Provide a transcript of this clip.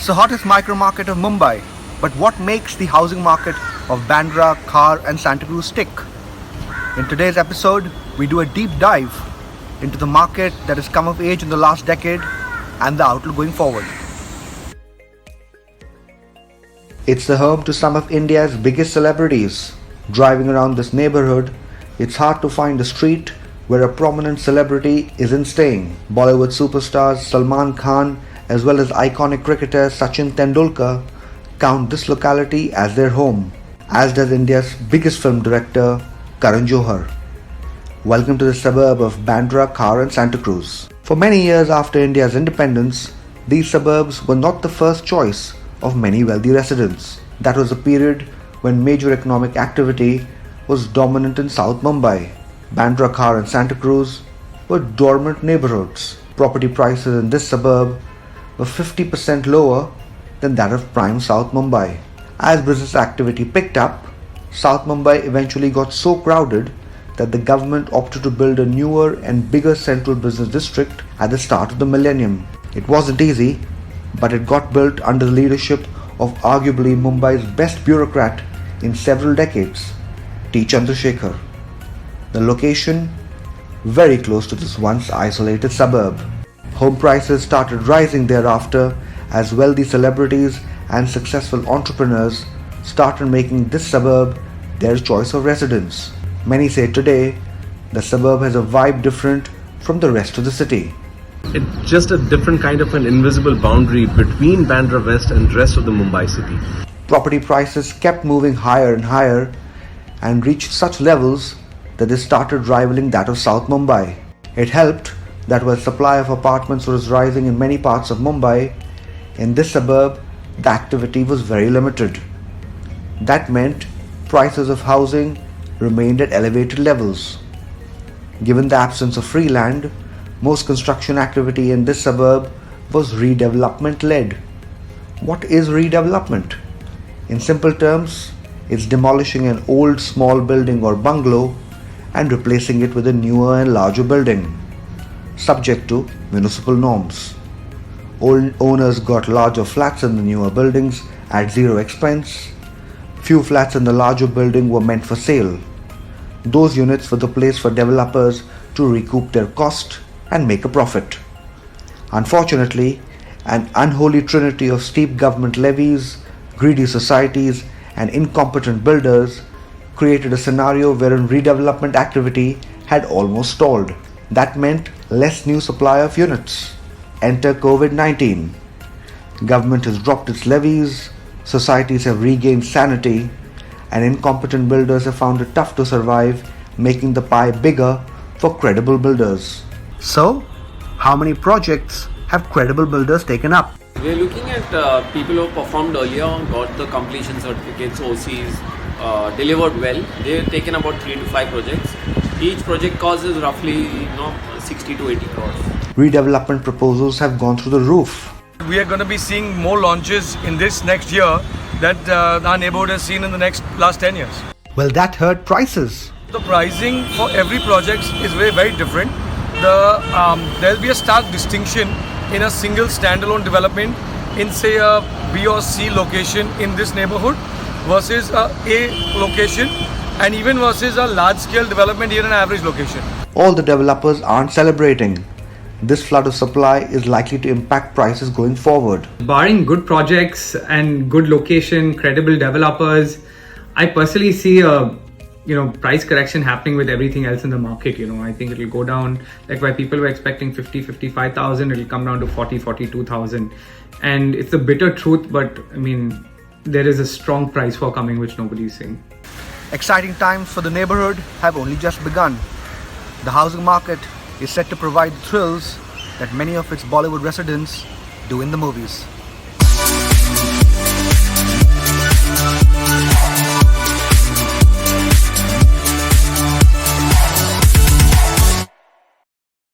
It's the hottest micro market of Mumbai, but what makes the housing market of Bandra, Khar and Santacruz tick? In today's episode, we do a deep dive into the market that has come of age in the last decade and the outlook going forward. It's the home to some of India's biggest celebrities. Driving around this neighbourhood, it's hard to find a street where a prominent celebrity isn't staying. Bollywood superstars Salman Khan as well as iconic cricketer Sachin Tendulkar count this locality as their home, as does India's biggest film director Karan Johar. Welcome to the suburb of Bandra, Khar and Santacruz. For many years after India's independence, these suburbs were not the first choice of many wealthy residents. That was a period when major economic activity was dominant in South Mumbai. Bandra, Khar and Santacruz were dormant neighbourhoods. Property prices in this suburb were 50% lower than that of prime South Mumbai. As business activity picked up, South Mumbai eventually got so crowded that the government opted to build a newer and bigger central business district at the start of the millennium. It wasn't easy, but it got built under the leadership of arguably Mumbai's best bureaucrat in several decades, T. Chandrasekhar. The location very close to this once isolated suburb. Home prices started rising thereafter as wealthy celebrities and successful entrepreneurs started making this suburb their choice of residence. Many say today the suburb has a vibe different from the rest of the city. It's just a different kind of an invisible boundary between Bandra West and rest of the Mumbai city. Property prices kept moving higher and higher and reached such levels that they started rivaling that of South Mumbai. It helped that while supply of apartments was rising in many parts of Mumbai, in this suburb the activity was very limited. That meant prices of housing remained at elevated levels. Given the absence of free land, most construction activity in this suburb was redevelopment led. What is redevelopment? In simple terms, it's demolishing an old small building or bungalow and replacing it with a newer and larger building, subject to municipal norms. Old owners got larger flats in the newer buildings at zero expense. Few flats in the larger building were meant for sale. Those units were the place for developers to recoup their cost and make a profit. Unfortunately, an unholy trinity of steep government levies, greedy societies and incompetent builders created a scenario wherein redevelopment activity had almost stalled. That meant less new supply of units. Enter COVID-19. Government has dropped its levies, societies have regained sanity, and incompetent builders have found it tough to survive, making the pie bigger for credible builders. So, how many projects have credible builders taken up? We are looking at people who performed earlier, got the completion certificates, OCs, delivered well. They've taken about 3 to 5 projects. Each project cost is roughly 60 to 80 crores. Redevelopment proposals have gone through the roof. We are going to be seeing more launches in this next year that our neighbourhood has seen in the last 10 years. Well, that hurt prices. The pricing for every project is very, very different. There will be a stark distinction in a single standalone development in say a B or C location in this neighbourhood versus a location and even versus a large scale development here in an average location. All the developers aren't celebrating. This flood of supply is likely to impact prices going forward. Barring good projects and good location, credible developers, I personally see a price correction happening with everything else in the market. I think it'll go down, like where people were expecting 55,000, it'll come down to 42,000. And it's the bitter truth, but there is a strong price war coming which nobody's seeing. Exciting times for the neighbourhood have only just begun. The housing market is set to provide thrills that many of its Bollywood residents do in the movies.